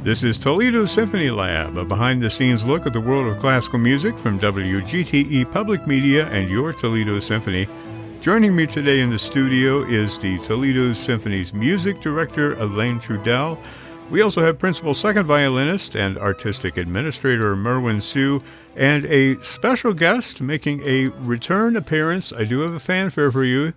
This is Toledo Symphony Lab, a behind-the-scenes look at the world of classical music from WGTE Public Media and your Toledo Symphony. Joining me today in the studio is the Toledo Symphony's music director, Elaine Trudell. We also have principal second violinist and artistic administrator, Merwin Sue, and a special guest making a return appearance. I do have a fanfare for you.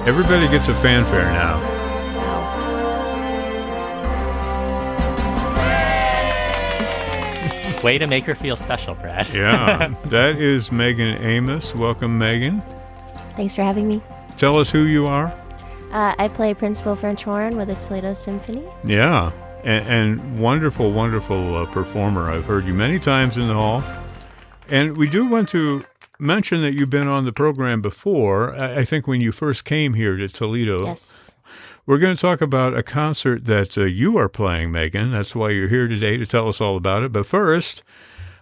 Everybody gets a fanfare now. Wow. Way to make her feel special, Brad. Yeah, that is Megan Amos. Welcome, Megan. Thanks for having me. Tell us who you are. I play principal French horn with the Toledo Symphony. Yeah, and wonderful, wonderful performer. I've heard you many times in the hall. And we do want to mention that you've been on the program before, I think when you first came here to Toledo. Yes. We're going to talk about a concert that you are playing, Megan. That's why you're here today, to tell us all about it. But first,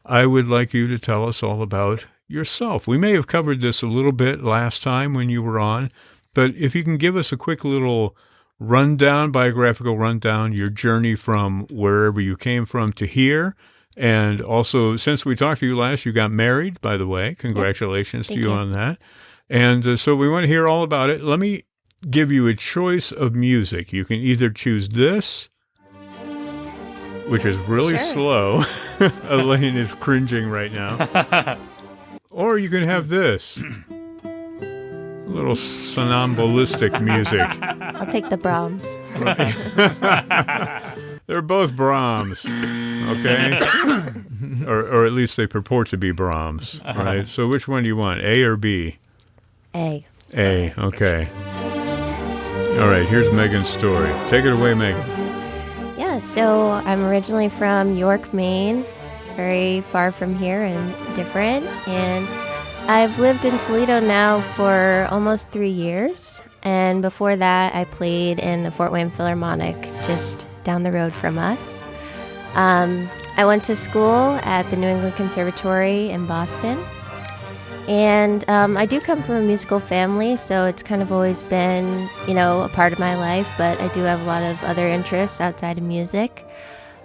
I would like you to tell us all about yourself. We may have covered this a little bit last time when you were on, but if you can give us a quick little rundown, biographical rundown, your journey from wherever you came from to here. And also, since we talked to you last, you got married, by the way. Congratulations to you on that. And so we want to hear all about it. Let me give you a choice of music. You can either choose this, which is really slow. Elaine is cringing right now. Or you can have this. A little somnamblistic music. I'll take the Brahms. They're both Brahms, okay? or at least they purport to be Brahms, right? So which one do you want, A or B? A. A, okay. All right, here's Megan's story. Take it away, Megan. Yeah, so I'm originally from York, Maine, very far from here and different. And I've lived in Toledo now for almost 3 years. And before that, I played in the Fort Wayne Philharmonic, just down the road from us. I went to school at the New England Conservatory in Boston. And I do come from a musical family, so it's kind of always been, a part of my life, but I do have a lot of other interests outside of music.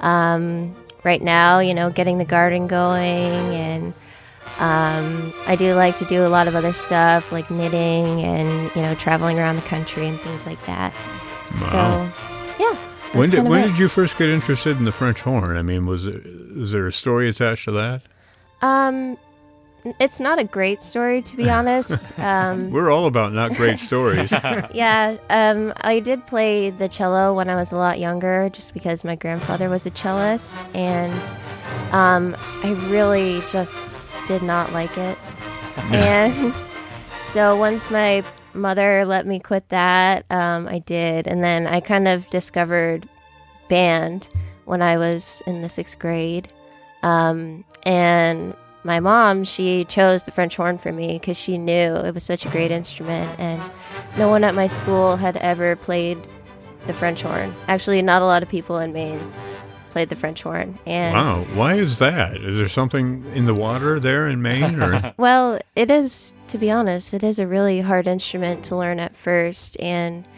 Right now, getting the garden going, and I do like to do a lot of other stuff like knitting and, traveling around the country and things like that. Wow. So, yeah. When did you first get interested in the French horn? I mean, was there a story attached to that? It's not a great story, to be honest. We're all about not great stories. Yeah, I did play the cello when I was a lot younger, just because my grandfather was a cellist, and I really just did not like it. And so once my mother let me quit that, I did, and then I kind of discovered band when I was in the 6th grade, and my mom, she chose the French horn for me because she knew it was such a great instrument, and no one at my school had ever played the French horn. Actually, not a lot of people in Maine played the French horn. And wow, why is that? Is there something in the water there in Maine? Or? Well, it is, to be honest, it is a really hard instrument to learn at first, and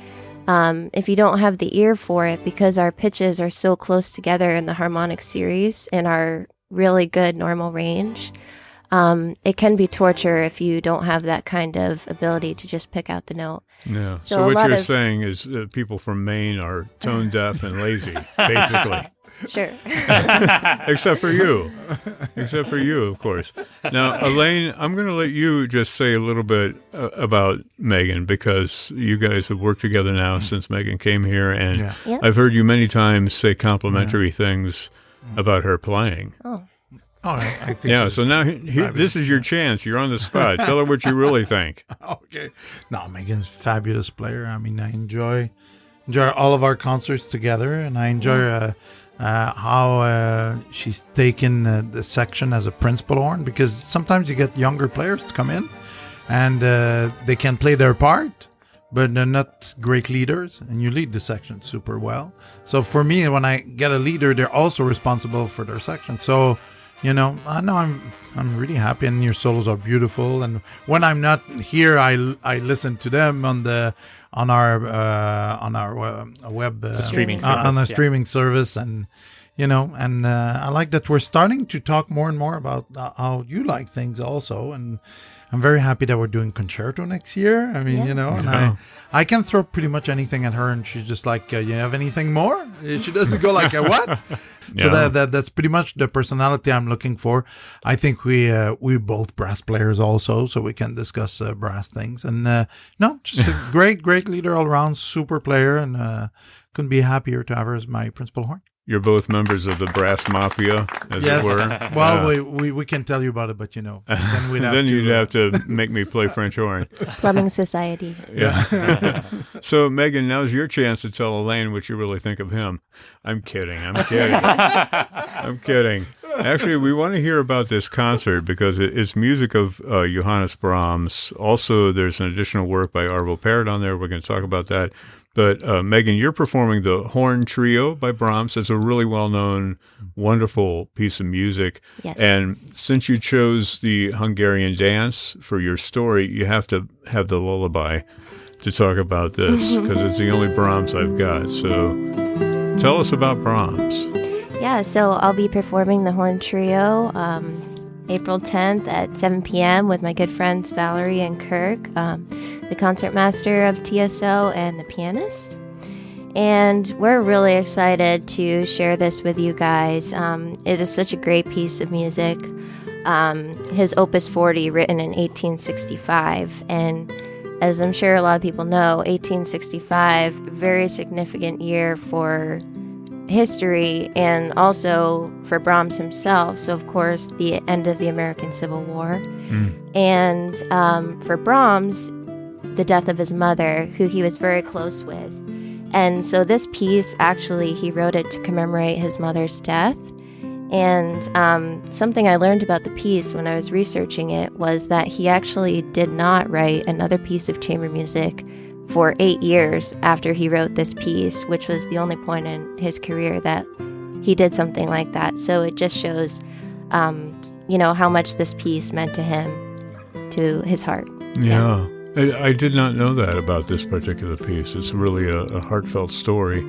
if you don't have the ear for it, because our pitches are so close together in the harmonic series in our really good normal range, it can be torture if you don't have that kind of ability to just pick out the note. Yeah. So what you're saying is that people from Maine are tone deaf and lazy, basically. Sure. Except for you. Except for you, of course. Now, Elaine, I'm going to let you just say a little bit about Megan, because you guys have worked together now since Megan came here, and I've heard you many times say complimentary things about her playing. Oh, I think so now this is your chance. You're on the spot. Tell her what you really think. Okay. No, Megan's a fabulous player. I mean, I enjoy all of our concerts together, and I enjoy how she's taken the section as a principal horn, because sometimes you get younger players to come in and they can play their part, but they're not great leaders, and you lead the section super well. So for me, when I get a leader, they're also responsible for their section. So, I know I'm really happy, and your solos are beautiful. And when I'm not here, I listen to them on the on our web streaming on the service, streaming service, and I like that we're starting to talk more and more about how you like things also, and I'm very happy that we're doing concerto next year. I mean, and I can throw pretty much anything at her, and she's just like, you have anything more? She doesn't go like, what? So that's pretty much the personality I'm looking for. I think we both brass players also, so we can discuss brass things. And just a great leader all around, super player, and couldn't be happier to have her as my principal horn. You're both members of the brass mafia, as it were. Well, we can tell you about it, but then we'd have you'd have to make me play French horn. Plumbing Society. Yeah. So, Megan, now's your chance to tell Elaine what you really think of him. I'm kidding. I'm kidding. Actually, we want to hear about this concert because it's music of Johannes Brahms. Also, there's an additional work by Arvo Pärt on there. We're going to talk about that. But, Megan, you're performing the Horn Trio by Brahms. It's a really well-known, wonderful piece of music. Yes. And since you chose the Hungarian dance for your story, you have to have the lullaby to talk about this because it's the only Brahms I've got. So tell us about Brahms. Yeah, so I'll be performing the Horn Trio April 10th at 7 p.m. with my good friends Valerie and Kirk, the concertmaster of TSO and the pianist. And we're really excited to share this with you guys. It is such a great piece of music. His Opus 40, written in 1865. And as I'm sure a lot of people know, 1865, very significant year for history and also for Brahms himself. So, of course, the end of the American Civil War. And for Brahms, the death of his mother, who he was very close with. And so this piece, actually, he wrote it to commemorate his mother's death. And something I learned about the piece when I was researching it was that he actually did not write another piece of chamber music for 8 years after he wrote this piece, which was the only point in his career that he did something like that. So it just shows, how much this piece meant to him, to his heart. Yeah. I did not know that about this particular piece. It's really a heartfelt story.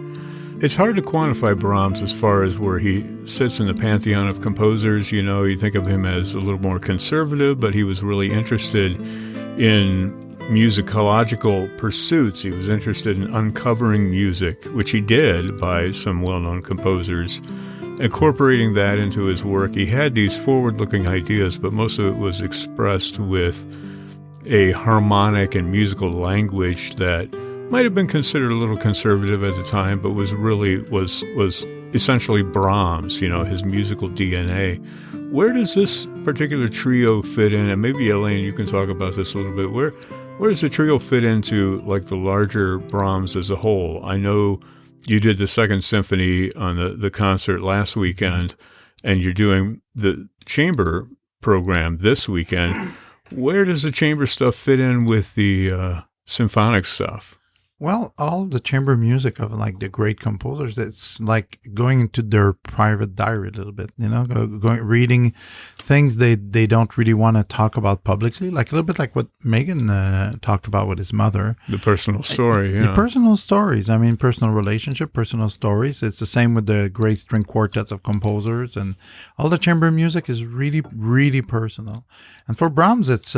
It's hard to quantify Brahms as far as where he sits in the pantheon of composers. You think of him as a little more conservative, but he was really interested in musicological pursuits. He was interested in uncovering music, which he did by some well-known composers, incorporating that into his work. He had these forward-looking ideas, but most of it was expressed with a harmonic and musical language that might have been considered a little conservative at the time, but was essentially Brahms, his musical DNA. Where does this particular trio fit in? And maybe, Elaine, you can talk about this a little bit. Where does the trio fit into, like, the larger Brahms as a whole? I know you did the Second Symphony on the concert last weekend, and you're doing the chamber program this weekend. Where does the chamber stuff fit in with the symphonic stuff? Well, all the chamber music of like the great composers, it's like going into their private diary a little bit, reading things they don't really want to talk about publicly, like a little bit like what Megan talked about with his mother. The personal story, yeah. The personal stories. I mean, personal relationship, personal stories. It's the same with the great string quartets of composers, and all the chamber music is really, really personal. And for Brahms, it's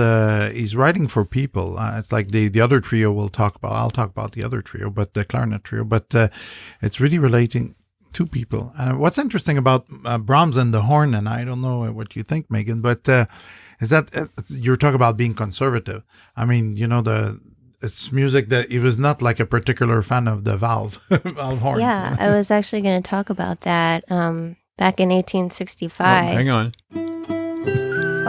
he's writing for people. It's like the other trio I'll talk about the other trio, but the clarinet trio, but it's really relating to people. And what's interesting about Brahms and the horn, and I don't know what you think, Megan, but is that you're talking about being conservative. I mean, it's music that he was not like a particular fan of the valve horn. Yeah, I was actually going to talk about that. Back in 1865. Oh, hang on.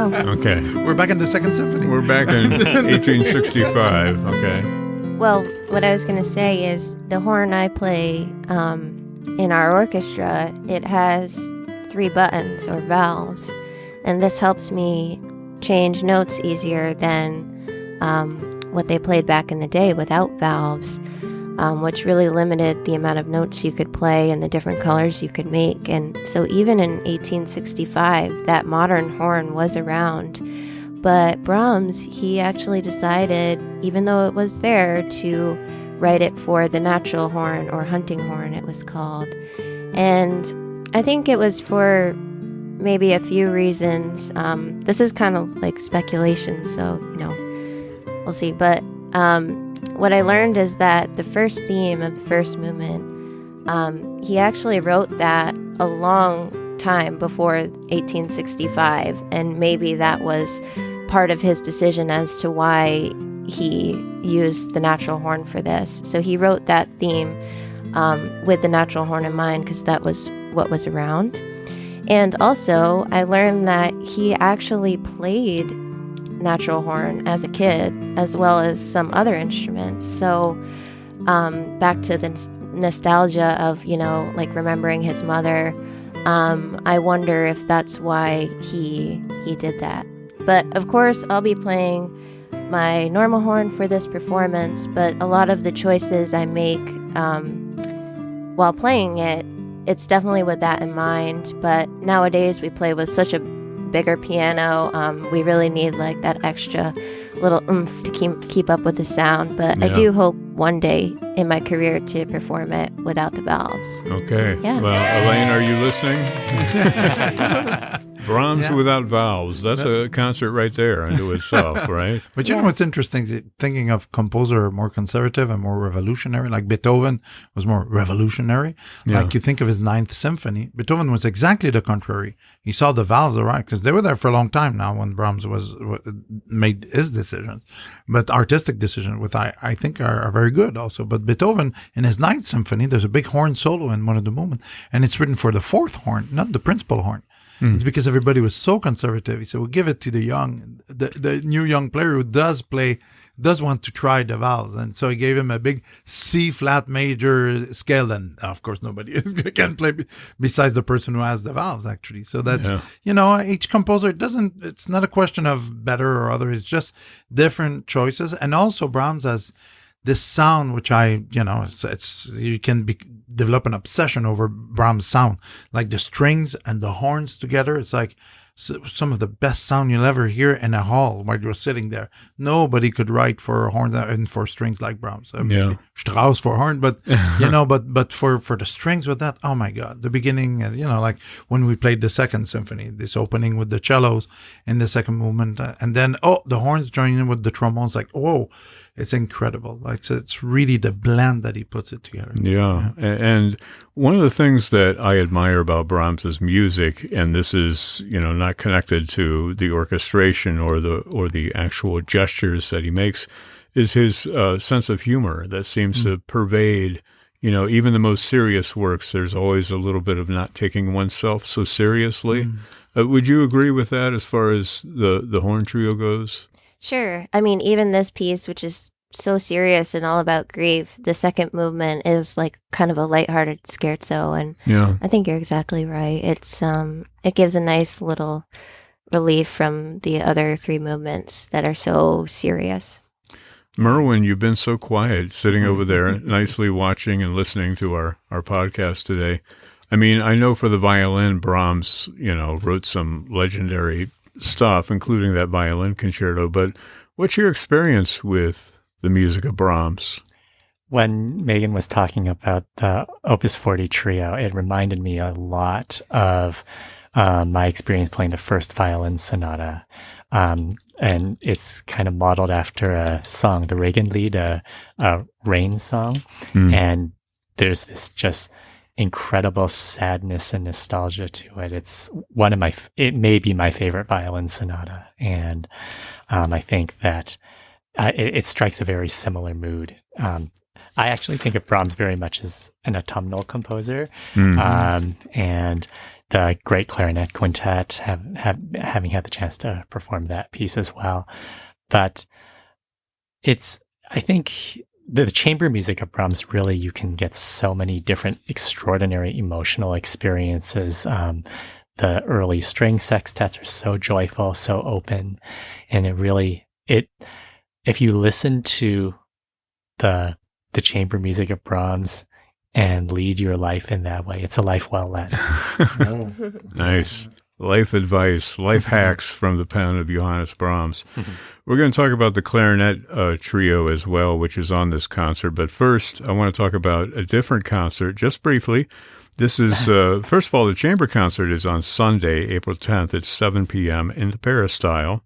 Oh. Okay. We're back in the Second Symphony. We're back in 1865. Okay. Well, what I was going to say is the horn I play in our orchestra, it has 3 buttons or valves, and this helps me change notes easier than what they played back in the day without valves, which really limited the amount of notes you could play and the different colors you could make. And so even in 1865, that modern horn was around. But Brahms, he actually decided, even though it was there, to write it for the natural horn, or hunting horn it was called. And I think it was for maybe a few reasons. This is kind of like speculation, so, we'll see. But what I learned is that the first theme of the first movement, he actually wrote that a long time before 1865, and maybe that was part of his decision as to why he used the natural horn for this. So he wrote that theme with the natural horn in mind, because that was what was around. And also, I learned that he actually played natural horn as a kid, as well as some other instruments. So back to the nostalgia of, like remembering his mother, I wonder if that's why he did that. But of course, I'll be playing my normal horn for this performance, but a lot of the choices I make while playing it, it's definitely with that in mind. But nowadays we play with such a bigger piano, we really need like that extra little oomph to keep up with the sound. But I do hope one day in my career to perform it without the valves. Okay. Yeah. Well, Elaine, are you listening? Brahms without valves. That's a concert right there unto itself, right? But you know what's interesting? Thinking of composer more conservative and more revolutionary, like Beethoven was more revolutionary. Yeah. Like you think of his Ninth Symphony, Beethoven was exactly the contrary. He saw the valves arrive because they were there for a long time now when Brahms made his decisions. But artistic decisions, which I think are very good also. But Beethoven, in his Ninth Symphony, there's a big horn solo in one of the movements, and it's written for the fourth horn, not the principal horn. It's because everybody was so conservative. He said, we'll give it to the young, the new young player who does want to try the valves. And so he gave him a big C flat major scale. And of course, nobody can play besides the person who has the valves, actually. So that's, each composer it's not a question of better or other. It's just different choices. And also Brahms has this sound, which you can develop an obsession over Brahms' sound, like the strings and the horns together. It's like some of the best sound you'll ever hear in a hall while you're sitting there. Nobody could write for horns and for strings like Brahms. Strauss for horn, but but for the strings with that, oh my God, the beginning, like when we played the Second Symphony, this opening with the cellos in the second movement, and then the horns joining in with the trombones, like it's incredible. Like, so it's really the blend that he puts it together. Yeah. And one of the things that I admire about Brahms's music, and this is, not connected to the orchestration or the actual gestures that he makes, is his sense of humor that seems to pervade, even the most serious works. There's always a little bit of not taking oneself so seriously. Would you agree with that as far as the horn trio goes? Sure. I mean, even this piece, which is so serious and all about grief, the second movement is like kind of a lighthearted scherzo, and I think you're exactly right. It's it gives a nice little relief from the other three movements that are so serious. Merwin, you've been so quiet, sitting over there, nicely watching and listening to our podcast today. I mean, I know for the violin, Brahms, wrote some legendary stuff, including that violin concerto, but what's your experience with the music of Brahms? When Megan was talking about the Opus 40 trio, it reminded me a lot of my experience playing the first violin sonata. And it's kind of modeled after a song, the Regenlied, a rain song. And there's this just incredible sadness and nostalgia to it. It's it may be my favorite violin sonata. And I think that it strikes a very similar mood. I actually think of Brahms very much as an autumnal composer. And the great clarinet quintet, having had the chance to perform that piece as well. But I think the chamber music of Brahms, really, you can get so many different extraordinary emotional experiences. The early string sextets are so joyful, so open. And if you listen to the chamber music of Brahms and lead your life in that way, it's a life well led. Nice. life advice, life hacks from the pen of Johannes Brahms. We're going to talk about the clarinet trio as well, which is on this concert. But first, I want to talk about a different concert, just briefly. This is, first of all, the chamber concert is on Sunday, April 10th at 7 p.m. in the Peristyle.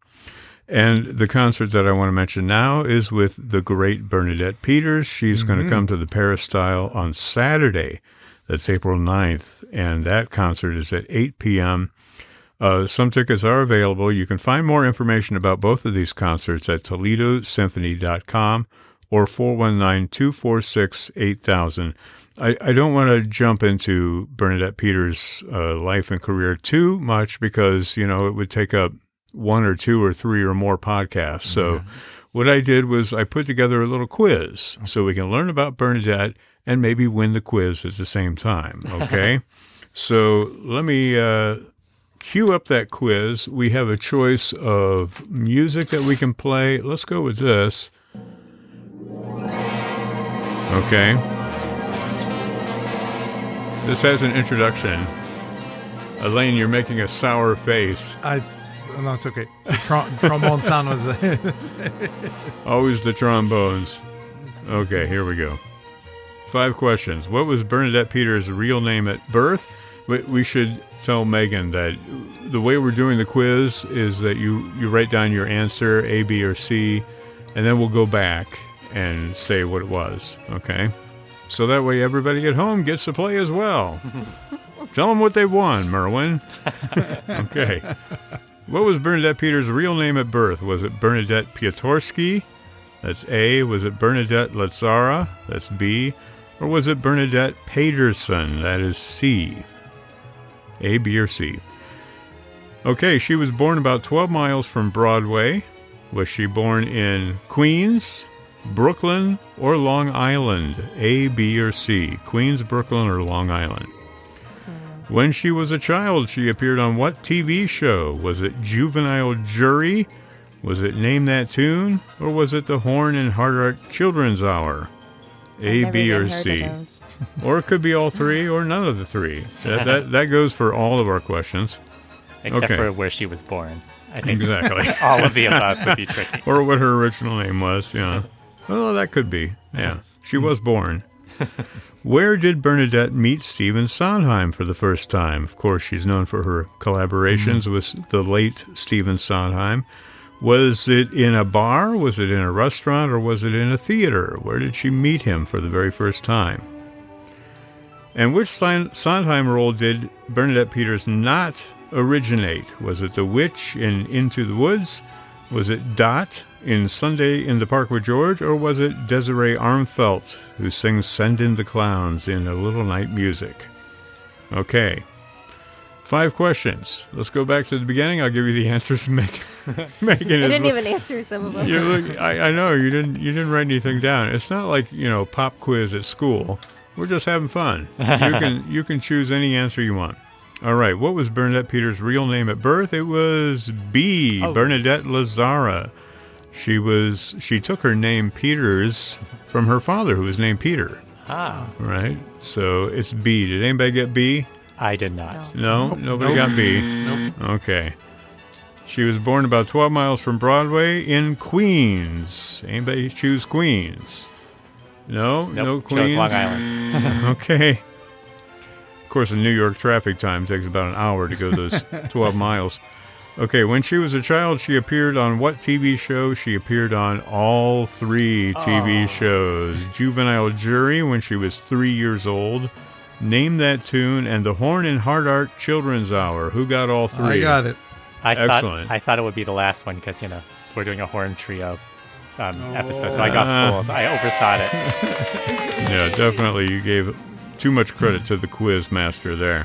And the concert that I want to mention now is with the great Bernadette Peters. She's going to come to the Peristyle on Saturday. That's April 9th. And that concert is at 8 p.m. Some tickets are available. You can find more information about both of these concerts at ToledoSymphony.com or 419-246-8000. I don't want to jump into Bernadette Peters' life and career too much because, it would take up 1 or 2 or 3 or more podcasts. So what I did was I put together a little quiz so we can learn about Bernadette and maybe win the quiz at the same time, okay? So let me cue up that quiz. We have a choice of music that we can play. Let's go with this. Okay. This has an introduction. Elaine, you're making a sour face. No, it's okay. The trombone sound was... Always the trombones. Okay, here we go. 5 questions. What was Bernadette Peters' real name at birth? We should tell Megan that the way we're doing the quiz is that you write down your answer, A, B, or C, and then we'll go back and say what it was, okay? So that way everybody at home gets to play as well. Tell them what they won, Merwin. Okay. What was Bernadette Peters' real name at birth? Was it Bernadette Piotrowski? That's A. Was it Bernadette Lazzara? That's B. Or was it Bernadette Peterson? That is C. A, B, or C. Okay, she was born about 12 miles from Broadway. Was she born in Queens, Brooklyn, or Long Island? A, B, or C. Queens, Brooklyn, or Long Island? When she was a child, she appeared on what TV show? Was it Juvenile Jury? Was it Name That Tune? Or was it the Horn and Hardart Children's Hour? A, B, or C? Or it could be all 3 or none of the 3. That goes for all of our questions. Except for where she was born. I think exactly. All of the above would be tricky. Or what her original name was, yeah. Well, that could be, yeah. She was born. Where did Bernadette meet Stephen Sondheim for the first time? Of course, she's known for her collaborations with the late Stephen Sondheim. Was it in a bar, was it in a restaurant, or was it in a theater? Where did she meet him for the very first time? And which Sondheim role did Bernadette Peters not originate? Was it the witch in Into the Woods? Was it Dot in Sunday in the Park with George? Or was it Desiree Armfeldt, who sings Send in the Clowns in A Little Night Music? Okay. 5 questions. Let's go back to the beginning. I'll give you the answers. Megan I didn't even answer some of them. I know you didn't write anything down. It's not like pop quiz at school. We're just having fun. You can choose any answer you want. All right. What was Bernadette Peters' real name at birth? It was B. Bernadette Lazzara. She took her name Peters from her father, who was named Peter. Ah. Right. So it's B. Did anybody get B? I did not. No? Nobody got B? Nope. Okay. She was born about 12 miles from Broadway in Queens. Anybody choose Queens? No? Nope. No Queens? Chose Long Island. Okay. Of course, the New York traffic time takes about an hour to go those 12 miles. Okay, when she was a child, she appeared on what TV show? She appeared on all 3 TV shows. Juvenile Jury when she was 3 years old. Name That Tune, and the Horn and Hardart Children's Hour. Who got all 3? I got it. Excellent. I thought it would be the last one because, we're doing a horn trio episode, so I got fooled. I overthought it. Yeah, definitely. You gave too much credit to the quiz master there.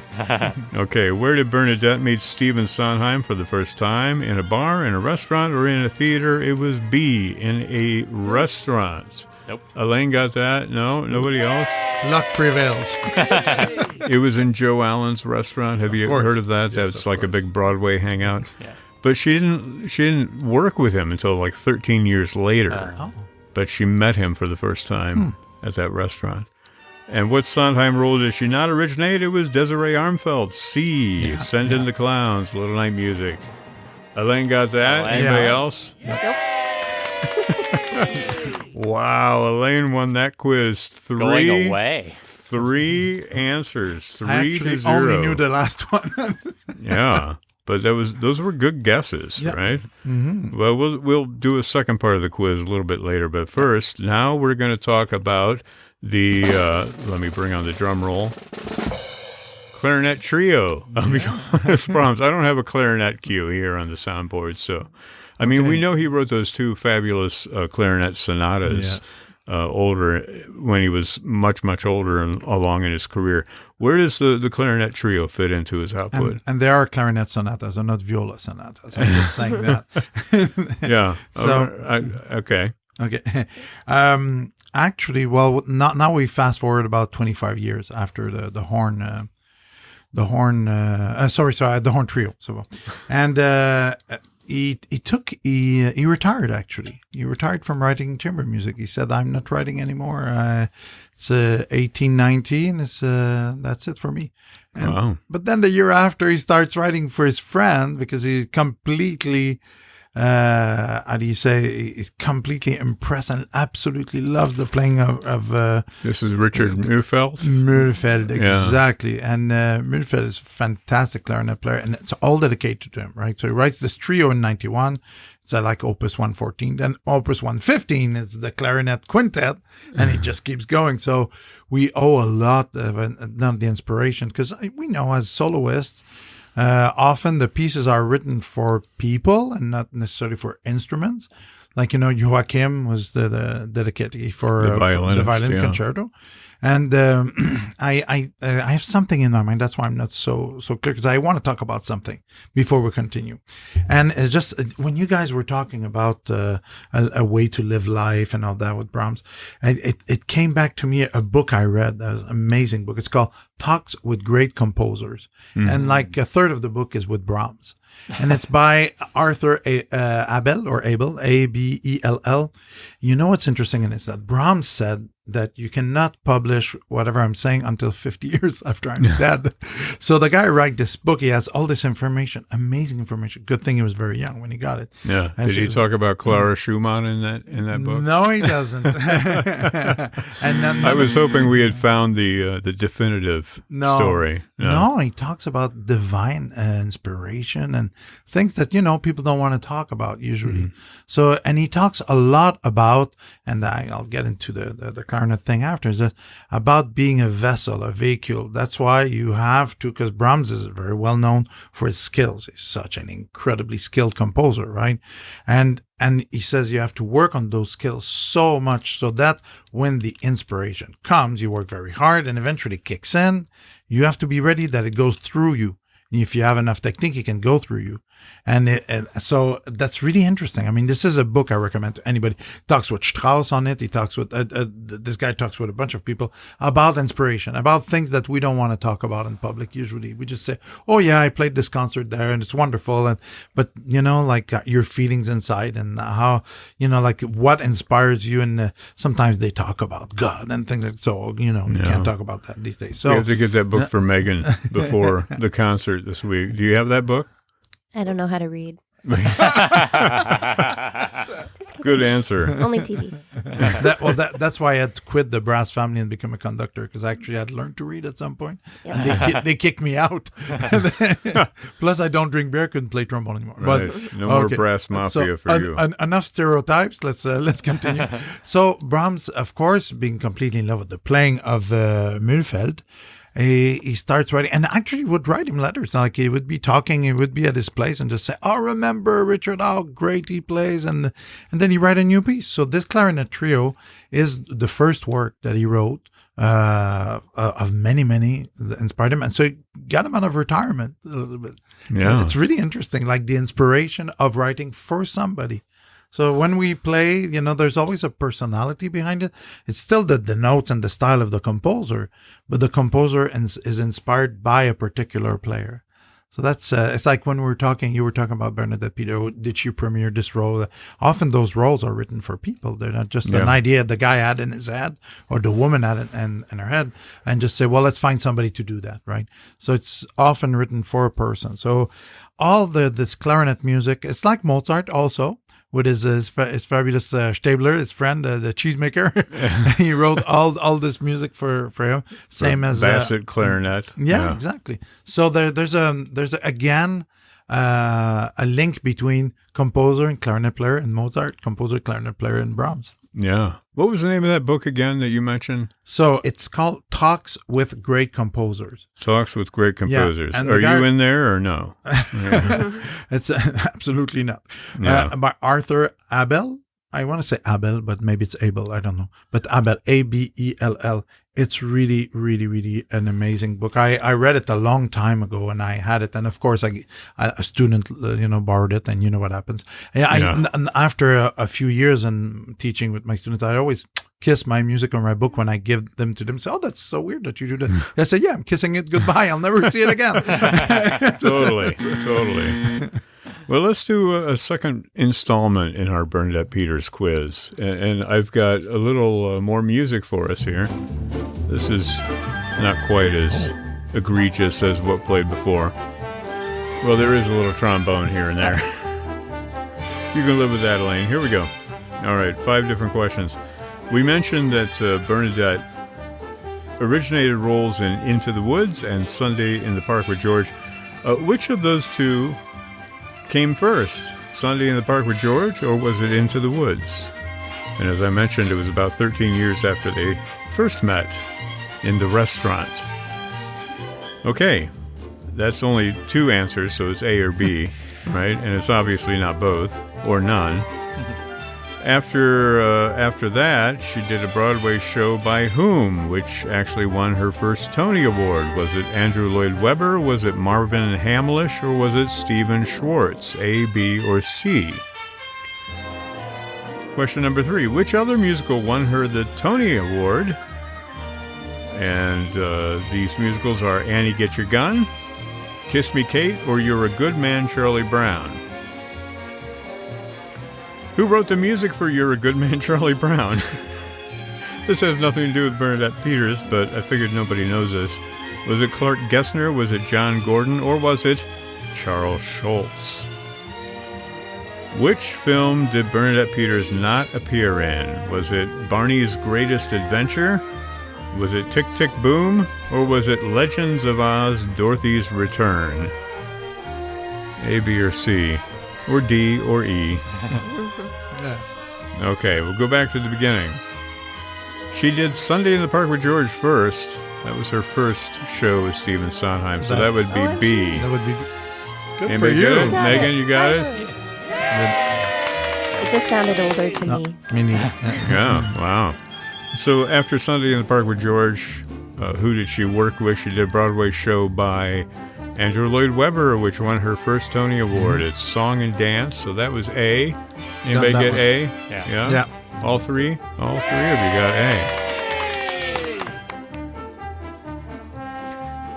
Okay, where did Bernadette meet Stephen Sondheim for the first time? In a bar, in a restaurant, or in a theater? It was B, in a restaurant. Nope. Elaine got that? No? Nobody else? Luck prevails. It was in Joe Allen's restaurant. Have you ever heard of that? Yes, That's of like a course. big Broadway hangout. Yeah. But she didn't work with him until like 13 years later. Oh. But she met him for the first time at that restaurant. And what Sondheim role does she not originate? It was Desiree Armfeld's C, Send in the Clowns, Little Night Music. Elaine got that? Elaine. Anybody Yeah. else? Nope. Wow, Elaine won that quiz. Going away. 3 answers, 3 I to actually 0. only knew the last one. Yeah, but those were good guesses, Yeah. right? Mm-hmm. Well, we'll do a second part of the quiz a little bit later, but first, now we're going to talk about the. Let me bring on the drum roll. Clarinet Trio of Johannes Brahms. I don't have a clarinet cue here on the soundboard, so I mean we know he wrote those 2 fabulous clarinet sonatas. Older when he was much older and along in his career. Where does the clarinet trio fit into his output? And there are clarinet sonatas, and not viola sonatas. I'm just saying that. Yeah. So- Okay. Okay. Actually, well, now we fast forward about 25 years after the horn trio. So, and he retired. Actually, he retired from writing chamber music. He said, "I'm not writing anymore. It's 1819. It's that's it for me." And, Wow. But then the year after, he starts writing for his friend because he completely. How do you say? He's completely impressed and absolutely loves the playing of This is Richard Mühlfeld. Mühlfeld, Yeah. exactly. And Mühlfeld is a fantastic clarinet player, and it's all dedicated to him, right? So he writes this trio in 91. It's like Opus 114. Then Opus 115 is the clarinet quintet, and it just keeps going. So we owe a lot of the inspiration, because we know as soloists, often the pieces are written for people and not necessarily for instruments. Like, Joachim was the dedicated for The the violinist, violin yeah. concerto. And I have something in my mind. That's why I'm not so clear, because I want to talk about something before we continue. And it's just when you guys were talking about a way to live life and all that with Brahms, it came back to me a book I read. That was an amazing book. It's called Talks with Great Composers. And like a third of the book is with Brahms. And it's by Arthur Abel, A-B-E-L-L. You know what's interesting in it is that Brahms said that you cannot publish whatever I'm saying until 50 years after I'm dead. So the guy wrote this book. He has all this information, amazing information. Good thing he was very young when he got it. Yeah. And Did he so- talk about Clara Schumann in that book? No, he doesn't. And then I was hoping we had found the definitive story. No, he talks about divine inspiration and things that, people don't want to talk about usually. So, and he talks a lot about, and I'll get into the clarinet thing after, is that about being a vessel, a vehicle. That's why you have to, because Brahms is very well known for his skills. He's such an incredibly skilled composer, right? And he says you have to work on those skills so much so that when the inspiration comes, you work very hard and eventually kicks in. You have to be ready that it goes through you. If you have enough technique, it can go through you. And so that's really interesting. I mean, this is a book I recommend to anybody. Talks with Strauss on it. He talks with, this guy talks with a bunch of people about inspiration, about things that we don't want to talk about in public. Usually we just say, oh yeah, I played this concert there and it's wonderful. But like your feelings inside and how, like what inspires you. And sometimes they talk about God and things like that. So, you can't talk about that these days. So We have to get that book for Megan before the concert this week. Do you have that book? I don't know how to read. Just kidding. Good answer. Only TV. That's why I had to quit the brass family and become a conductor, because I actually had learned to read at some point. Yep. And they kicked me out. Plus, I don't drink beer, couldn't play trombone anymore. Right. But No more okay. brass mafia for you. Enough stereotypes. Let's continue. So Brahms, of course, being completely in love with the playing of Mühlfeld, he starts writing, and actually would write him letters. Like he would be talking, he would be at his place and just say, "Oh, remember Richard, how great he plays," and then he write a new piece. So this clarinet trio is the first work that he wrote of many that inspired him, and so he got him out of retirement a little bit. Yeah. It's really interesting, like the inspiration of writing for somebody. So when we play, there's always a personality behind it. It's still the notes and the style of the composer, but the composer is inspired by a particular player. So that's it's like when you were talking about Bernadette Peters. Did she premiere this role? Often those roles are written for people. They're not just an idea the guy had in his head or the woman had it in her head, and just say, well, let's find somebody to do that, right? So it's often written for a person. So all this clarinet music, it's like Mozart also. With his fabulous Stabler, his friend, the cheesemaker. He wrote all this music for him. Same as Bassett clarinet. Yeah, exactly. So there's again a link between composer and clarinet player and Mozart, composer, clarinet player and Brahms. Yeah. What was the name of that book again that you mentioned? So it's called Talks with Great Composers. Talks with Great Composers. Yeah, Are you in there or no? It's absolutely not. Yeah. By Arthur Abel. I want to say Abel, but maybe it's Abel. I don't know. But Abel, Abell. It's really, really, really an amazing book. I read it a long time ago, and I had it. And of course, a student, borrowed it, and you know what happens. And after a few years in teaching with my students, I always kiss my music on my book when I give them to them. So, that's so weird that you do that. I say, yeah, I'm kissing it goodbye. I'll never see it again. Totally. Well, let's do a second installment in our Bernadette Peters quiz. And I've got a little more music for us here. This is not quite as egregious as what played before. Well, there is a little trombone here and there. You can live with that, Elaine. Here we go. All right, 5 different questions. We mentioned that Bernadette originated roles in Into the Woods and Sunday in the Park with George. Which of those two came first? Sunday in the Park with George, or was it Into the Woods? And as I mentioned, it was about 13 years after they first met in the restaurant. Okay, that's only 2 answers, so it's A or B, right? And it's obviously not both, or none. After that, she did a Broadway show by whom, which actually won her first Tony Award? Was it Andrew Lloyd Webber, was it Marvin Hamlish, or was it Stephen Schwartz? A, B, or C? Question number 3. Which other musical won her the Tony Award? And these musicals are Annie Get Your Gun, Kiss Me Kate, or You're a Good Man, Charlie Brown. Who wrote the music for You're a Good Man, Charlie Brown? This has nothing to do with Bernadette Peters, but I figured nobody knows this. Was it Clark Gessner, was it John Gordon, or was it Charles Schultz? Which film did Bernadette Peters not appear in? Was it Barney's Greatest Adventure? Was it Tick, Tick, Boom? Or was it Legends of Oz, Dorothy's Return? A, B, or C? Or D, or E? Okay, we'll go back to the beginning. She did Sunday in the Park with George first. That was her first show with Stephen Sondheim, so that would be B. That would be good. Anybody for you. good? Megan, you got it? It just sounded older to me. Yeah, wow. So after Sunday in the Park with George, who did she work with? She did a Broadway show by Andrew Lloyd Webber, which won her first Tony Award. It's Song and Dance, so that was A. Anybody get one. A? Yeah. All three of you got A.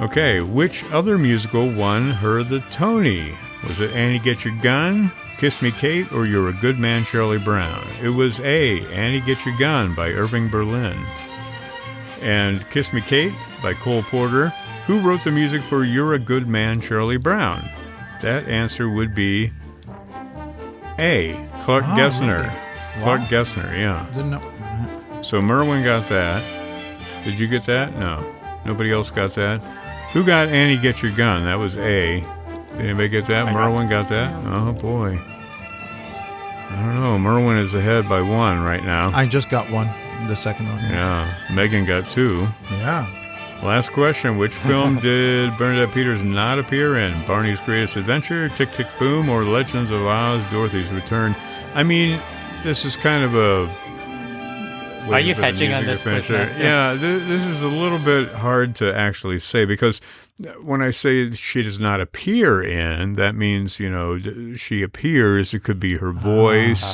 Okay, which other musical won her the Tony? Was it Annie Get Your Gun, Kiss Me Kate, or You're a Good Man, Charlie Brown? It was A, Annie Get Your Gun by Irving Berlin. And Kiss Me Kate by Cole Porter. Who wrote the music for You're a Good Man, Charlie Brown? That answer would be A, Clark Gessner. Really? Clark Wow. Gessner, yeah. Didn't know. So Merwin got that. Did you get that? No. Nobody else got that? Who got Annie Get Your Gun? That was A. Did anybody get that? Merwin got that? Oh, boy. I don't know. Merwin is ahead by 1 right now. I just got 1, the second one. Yeah. Megan got 2. Yeah. Last question. Which film did Bernadette Peters not appear in? Barney's Greatest Adventure, Tick, Tick, Boom, or Legends of Oz, Dorothy's Return? I mean, this is kind of a... Are you hedging on this business? Yeah, this is a little bit hard to actually say, because when I say she does not appear in, that means, she appears. It could be her voice.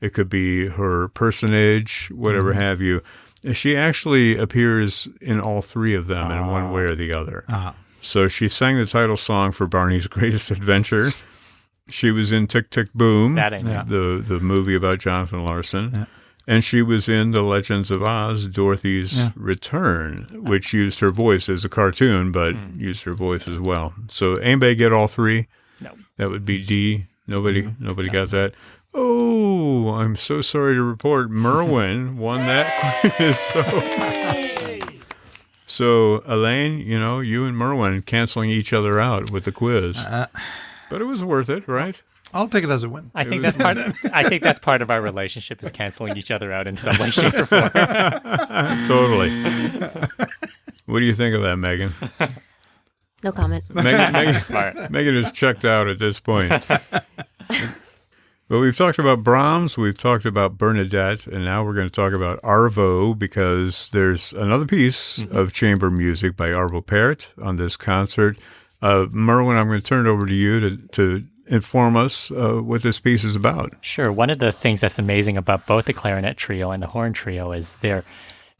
It could be her personage, whatever have you. She actually appears in all 3 of them in one way or the other. So she sang the title song for Barney's Greatest Adventure. She was in Tick, Tick, Boom, That I know. the movie about Jonathan Larson. Yeah. And she was in The Legends of Oz, Dorothy's Return, which used her voice as a cartoon, but used her voice as well. So anybody get all three? No. That would be D. Nobody got that. Oh, I'm so sorry to report Merwin won that quiz. So Elaine, you and Merwin canceling each other out with the quiz. But it was worth it, right? I'll take it as a win. I think that's part of our relationship is canceling each other out in some way, shape, or form. Totally. What do you think of that, Megan? No comment. Megan is checked out at this point. Well, we've talked about Brahms, we've talked about Bernadette, and now we're going to talk about Arvo, because there's another piece of chamber music by Arvo Pärt on this concert. Merwin, I'm going to turn it over to you to inform us what this piece is about. Sure. One of the things that's amazing about both the clarinet trio and the horn trio is they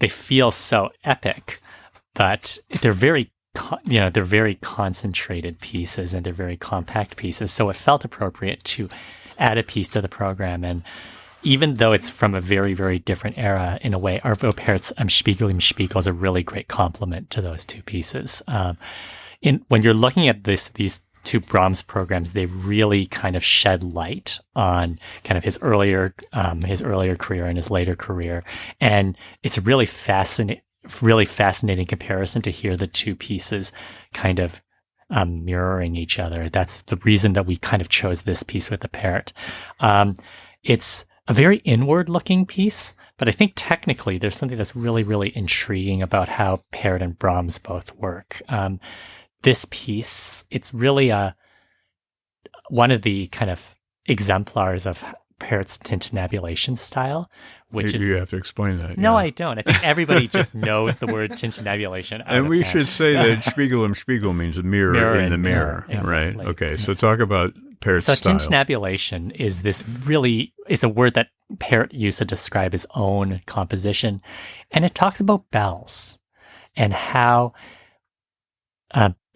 feel so epic, but they're very concentrated pieces and they're very compact pieces. So it felt appropriate to add a piece to the program. And even though it's from a very, very different era, in a way, Arvo Pärt's Spiegel im Spiegel is a really great complement to those two pieces. When you're looking at these two Brahms programs, they really kind of shed light on kind of his earlier career and his later career. And it's a really fascinating comparison to hear the two pieces kind of mirroring each other. That's the reason that we kind of chose this piece with the Pärt. It's a very inward-looking piece, but I think technically there's something that's really, really intriguing about how Pärt and Brahms both work. This piece, it's really one of the kind of exemplars of Pärt's tintinnabulation style, which you have to explain that. No, I don't. I think everybody just knows the word tintinnabulation. And we should say that Spiegel im Spiegel means a mirror in the mirror, right? Exactly. Okay, so talk about Pärt's so style. Tintinnabulation is it's a word that Pärt used to describe his own composition, and it talks about bells and how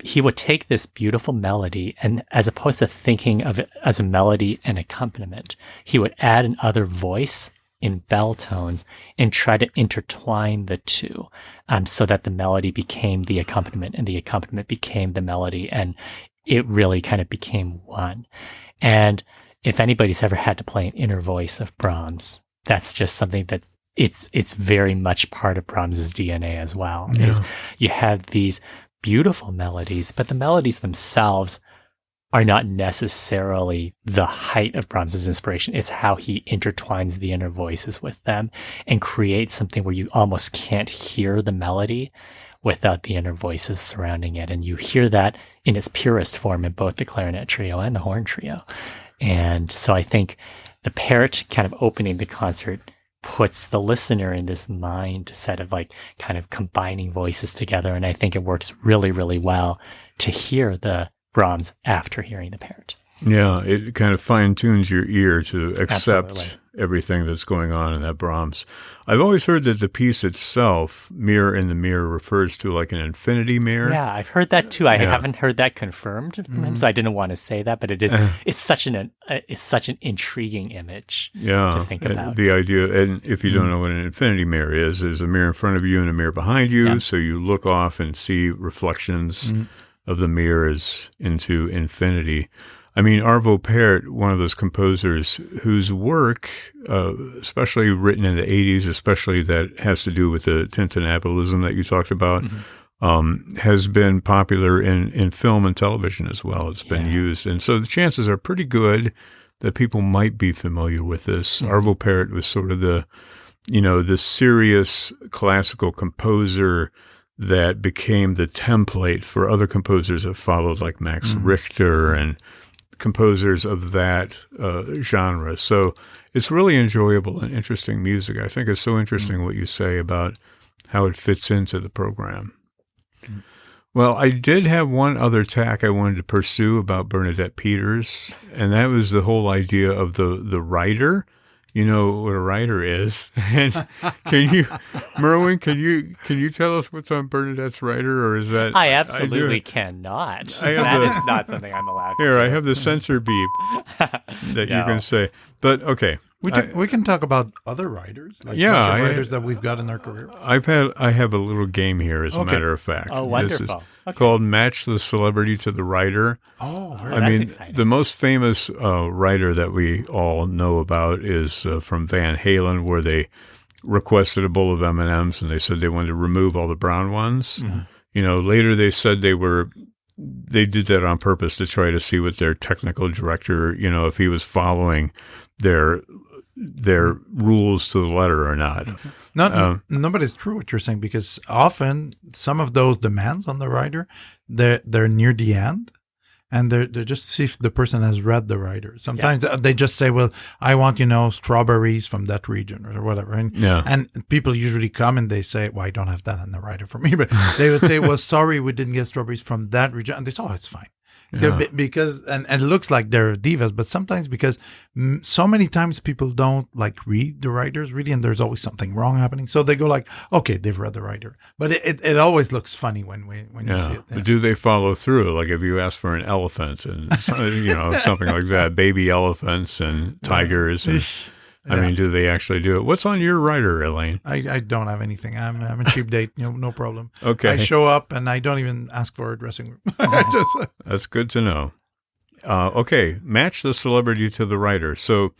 he would take this beautiful melody, and as opposed to thinking of it as a melody and accompaniment, he would add another voice in bell tones and try to intertwine the two, so that the melody became the accompaniment and the accompaniment became the melody, and it really kind of became one. And if anybody's ever had to play an inner voice of Brahms, that's just something that it's very much part of Brahms's DNA as well. Yeah. Is you have these beautiful melodies, but the melodies themselves are not necessarily the height of Brahms's inspiration. It's how he intertwines the inner voices with them and creates something where you almost can't hear the melody without the inner voices surrounding it. And you hear that in its purest form in both the clarinet trio and the horn trio. And so I think the Pärt kind of opening the concert puts the listener in this mindset of like kind of combining voices together. And I think it works really, really well to hear the Brahms after hearing the Pärt. Yeah, it kind of fine-tunes your ear to accept Absolutely. everything that's going on in that Brahms. I've always heard that the piece itself, Mirror in the Mirror, refers to like an infinity mirror. Yeah, I've heard that too. I haven't heard that confirmed from him, so I didn't want to say that, but it is. It's such an intriguing image to think about. The idea, and if you don't know what an infinity mirror is, there's a mirror in front of you and a mirror behind you, so you look off and see reflections of the mirrors into infinity. I mean, Arvo Pärt, one of those composers whose work, especially written in the 80s, especially that has to do with the tintinnabulism that you talked about, has been popular in film and television as well. It's been used. And so the chances are pretty good that people might be familiar with this. Arvo Pärt was sort of the serious classical composer that became the template for other composers that followed, like Max Richter and composers of that genre. So it's really enjoyable and interesting music. I think it's so interesting what you say about how it fits into the program. Well, I did have one other tack I wanted to pursue about Bernadette Peters, and that was the whole idea of the writer you know what a writer is. And Merwin, can you tell us what's on Bernadette's writer, or is that I absolutely cannot. That is not something I'm allowed to Here, do. I have the censor beep that you No. can say. But okay. We can talk about other writers, like Yeah, bunch of I- writers that we've got in our career. I have a little game here, as a Okay. matter of fact. Oh, This is wonderful. Okay. called Match the Celebrity to the Writer. Oh, I that's mean, exciting. the most famous writer that we all know about is from Van Halen, where they requested a bowl of M&Ms and they said they wanted to remove all the brown ones. Mm-hmm. You know, later they said they did that on purpose to try to see what their technical director, you know, if he was following their rules to the letter or not. No, but it's true what you're saying, because often some of those demands on the writer, they're near the end, and they're just see if the person has read the writer. Sometimes they just say, "Well, I want strawberries from that region or whatever," and people usually come and they say, "Well, I don't have that on the writer for me," but they would say, "Well, sorry, we didn't get strawberries from that region," and they say, "Oh, it's fine." Because and it looks like they're divas, but sometimes because so many times people don't read the writers really, and there's always something wrong happening, so they go like, okay, they've read the writer, but it always looks funny when you see it. But do they follow through? Like if you ask for an elephant and something like that, baby elephants and tigers. And, I mean, do they actually do it? What's on your writer, Elaine? I don't have anything. I'm a cheap date, no problem. Okay. I show up and I don't even ask for a dressing room. That's good to know. Okay, match the celebrity to the writer. So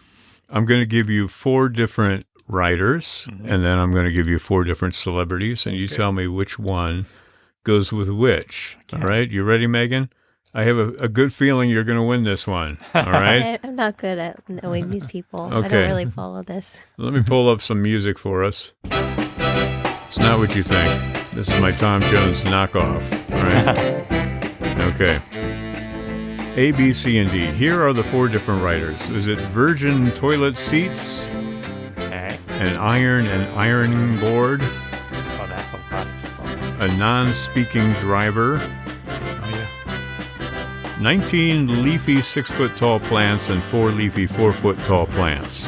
I'm going to give you 4 different writers, and then I'm going to give you 4 different celebrities, and you tell me which one goes with which. All right, you ready, Megan? I have a good feeling you're going to win this one. All right? I'm not good at knowing these people. I Okay. don't really follow this. Let me pull up some music for us. It's not what you think. This is my Tom Jones knockoff. All right? Okay. A, B, C, and D. Here are the 4 different writers. Is it virgin toilet seats, Okay. an iron and ironing board, Oh, that's a lot of people. a non-speaking driver, Oh yeah. 19 leafy 6-foot-tall plants, and 4 leafy 4-foot-tall plants?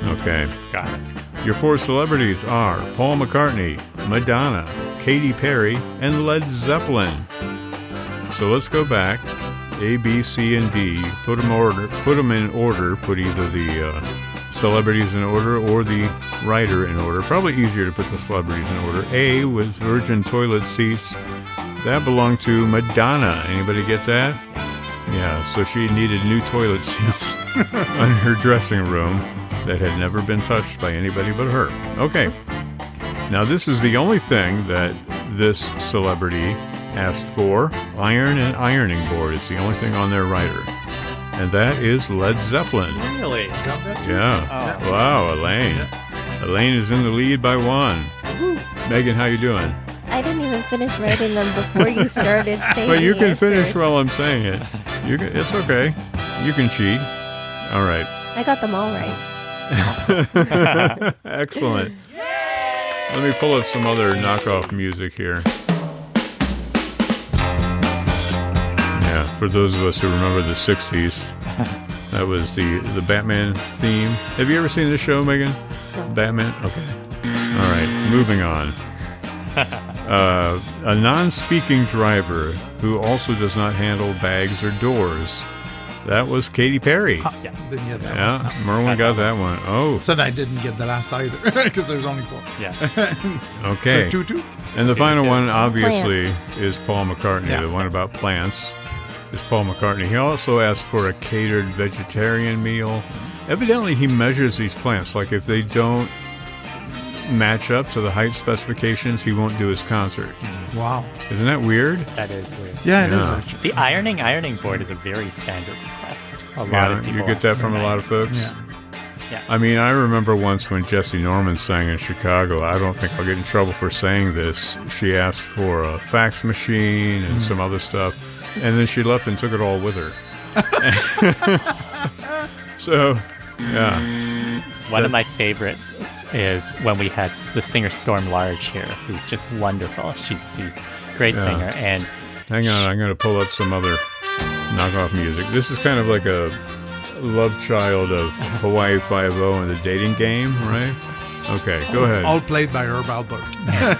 Okay. Got it. Your 4 celebrities are Paul McCartney, Madonna, Katy Perry, and Led Zeppelin. So let's go back. A, B, C, and D. Put them in order. Put either the celebrities in order or the writer in order. Probably easier to put the celebrities in order. A was virgin toilet seats. That belonged to Madonna. Anybody get that? Yeah, so she needed new toilet seats in her dressing room that had never been touched by anybody but her. Okay. Now, this is the only thing that this celebrity asked for. Iron and ironing board is the only thing on their writer. And that is Led Zeppelin. Really? Got that? Yeah. Oh. Wow, Elaine. Elaine is in the lead by 1. Megan, how you doing? I didn't even finish writing them before you started saying But you the can finish answers. while I'm saying it. It's okay. You can cheat. All right. I got them all right. Excellent. Let me pull up some other knockoff music here. Yeah, for those of us who remember the 60s, that was the Batman theme. Have you ever seen this show, Megan? Batman? Okay. All right, moving on. A non-speaking driver who also does not handle bags or doors. That was Katy Perry. Yeah. Didn't get that one. Yeah, Merwin got that one. Oh, Said I didn't get the last either because there's only 4. Yeah. okay. So 2-2. And the final one, Plants. obviously, is Paul McCartney, Yeah. the one about plants. Is Paul McCartney. He also asked for a catered vegetarian meal. Evidently, he measures these plants. Like if they don't match up to the height specifications, he won't do his concert. Wow. Isn't that weird? That is weird. Yeah, it is Yeah. actually. The ironing board is a very standard request. A lot of people you get that ask from for a lot of folks. Yeah. I mean, I remember once when Jessie Norman sang in Chicago. I don't think I'll get in trouble for saying this. She asked for a fax machine and some other stuff, and then she left and took it all with her. So, yeah. One of my favorites is when we had the singer Storm Large here, who's just wonderful. She's a great Yeah. singer, and Hang on, I'm going to pull up some other knockoff music. This is kind of like a love child of Hawaii Five-0 and the dating game, right? Okay, go ahead. All played by Herb Alpert. Yeah,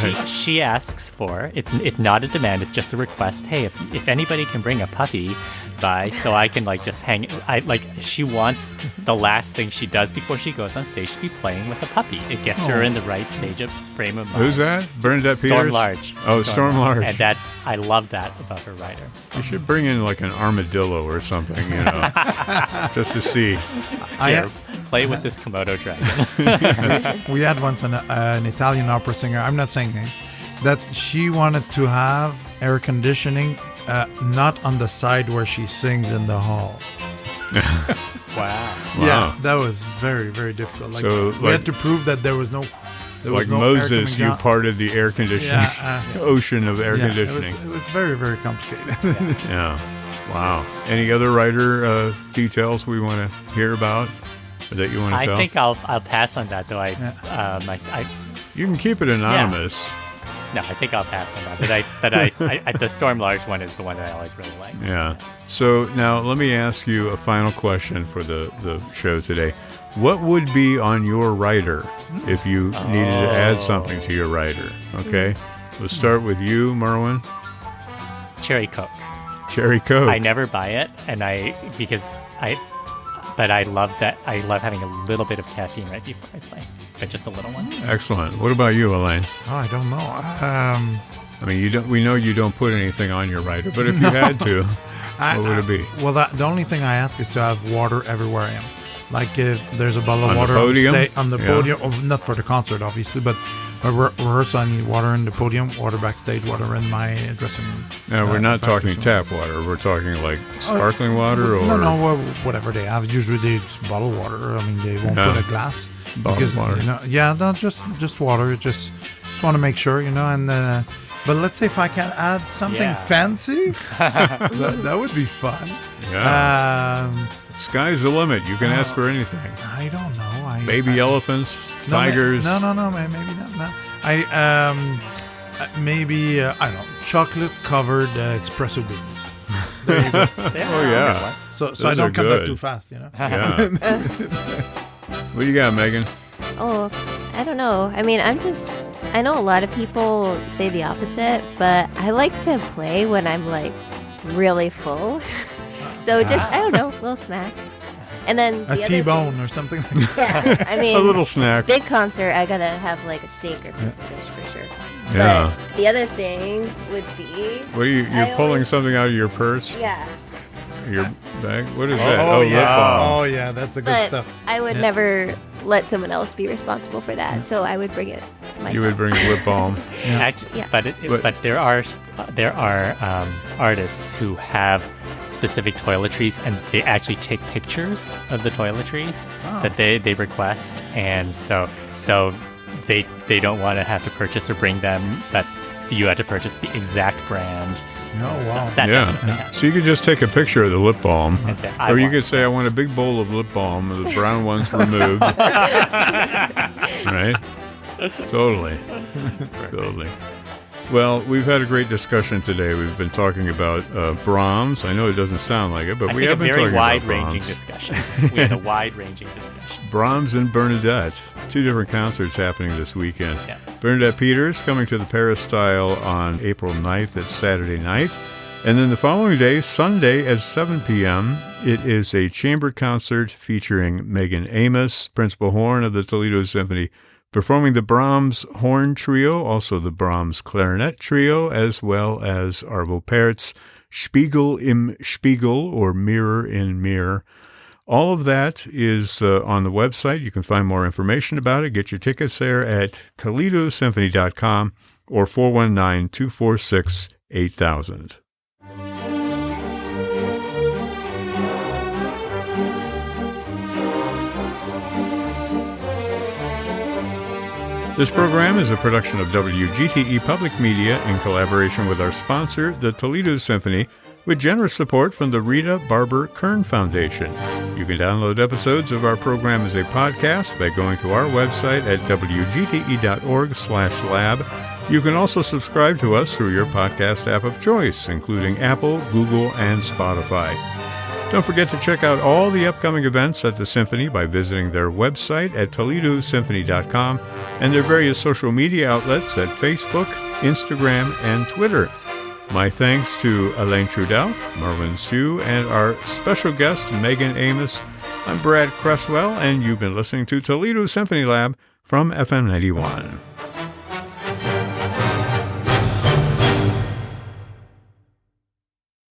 right. She asks for, it's not a demand, it's just a request. Hey, if anybody can bring a puppy by so I can like just hang, she wants the last thing she does before she goes on stage to be playing with a puppy. It gets her in the right stage of frame of mind. Who's that? Bernadette Peters? Storm Large. Oh, Storm Large. And I love that about her writer. You should bring in like an armadillo or something, just to see. Play with this Komodo dragon. We had once an Italian opera singer, I'm not saying names, that she wanted to have air conditioning not on the side where she sings in the hall. Wow. Yeah, that was very, very difficult. We had to prove that there was no Moses, you parted the air conditioning, ocean of air Yeah, conditioning. It was very, very complicated. Yeah. Wow. Any other writer details we want to hear about or that you want to tell? I think I'll pass on that, though. You can keep it anonymous. No, I think I'll pass on that. The Storm Large one is the one that I always really like. Yeah. So now let me ask you a final question for the show today. What would be on your writer if you needed to add something to your writer? Okay. We'll start with you, Merwin. Cherry Coke. Cherry Coke. I never buy it, but I love that. I love having a little bit of caffeine right before I play, but just a little one. Excellent. What about you, Elaine? Oh, I don't know. I mean, we know you don't put anything on your writer, but if you had to, what would it be? Well, the only thing I ask is to have water everywhere I am. Like if there's a bottle of water on the podium, not for the concert, obviously, but rehearsal, I need water in the podium, water backstage, water in my dressing room. No, we're not talking tap water. We're talking like sparkling water or... No, whatever they have. Usually they just bottle water. I mean, they won't put a glass. Bottled water. Just water. Just want to make sure, and... but let's say if I can add something fancy, that would be fun. Yeah. Sky's the limit. You can ask for anything. I don't know. Baby elephants, tigers. No, maybe not. Maybe I don't know, chocolate covered espresso beans. There you go. Oh yeah. So I don't cut that too fast, Yeah. What do you got, Megan? Oh, I don't know. I mean, I know a lot of people say the opposite, but I like to play when I'm like really full. So just, I don't know, a little snack. And then a T-bone or something like that. Yeah, I mean, a little snack. Big concert, I gotta have like a steak or piece of fish for sure. Yeah. But the other thing would be... What are you're pulling something out of your purse? Yeah. Your bag? What is that? Oh, lip balm. Oh, yeah, that's the good stuff. I would never let someone else be responsible for that, so I would bring it myself. You would bring lip balm. Actually, but there are artists who have specific toiletries, and they actually take pictures of the toiletries that they request, and so they don't want to have to purchase or bring them, but you have to purchase the exact brand. Oh, wow. So you could just take a picture of the lip balm, and say, or you could say, I want a big bowl of lip balm, the brown ones removed. Right? Totally. Well, we've had a great discussion today. We've been talking about Brahms. I know it doesn't sound like it, but we have been talking about Brahms. We had a wide-ranging discussion. Brahms and Bernadette, 2 different concerts happening this weekend. Yeah. Bernadette Peters coming to the Peristyle on April 9th. That's Saturday night. And then the following day, Sunday at 7 p.m., it is a chamber concert featuring Megan Amos, principal horn of the Toledo Symphony, performing the Brahms Horn Trio, also the Brahms Clarinet Trio, as well as Arvo Pärt's Spiegel im Spiegel, or Mirror in Mirror. All of that is on the website. You can find more information about it. Get your tickets there at ToledoSymphony.com or 419-246-8000. This program is a production of WGTE Public Media in collaboration with our sponsor, the Toledo Symphony, with generous support from the Rita Barber Kern Foundation. You can download episodes of our program as a podcast by going to our website at wgte.org/lab. You can also subscribe to us through your podcast app of choice, including Apple, Google, and Spotify. Don't forget to check out all the upcoming events at the Symphony by visiting their website at toledosymphony.com and their various social media outlets at Facebook, Instagram, and Twitter. My thanks to Alain Trudel, Merwin Sue, and our special guest, Megan Amos. I'm Brad Cresswell, and you've been listening to Toledo Symphony Lab from FM 91.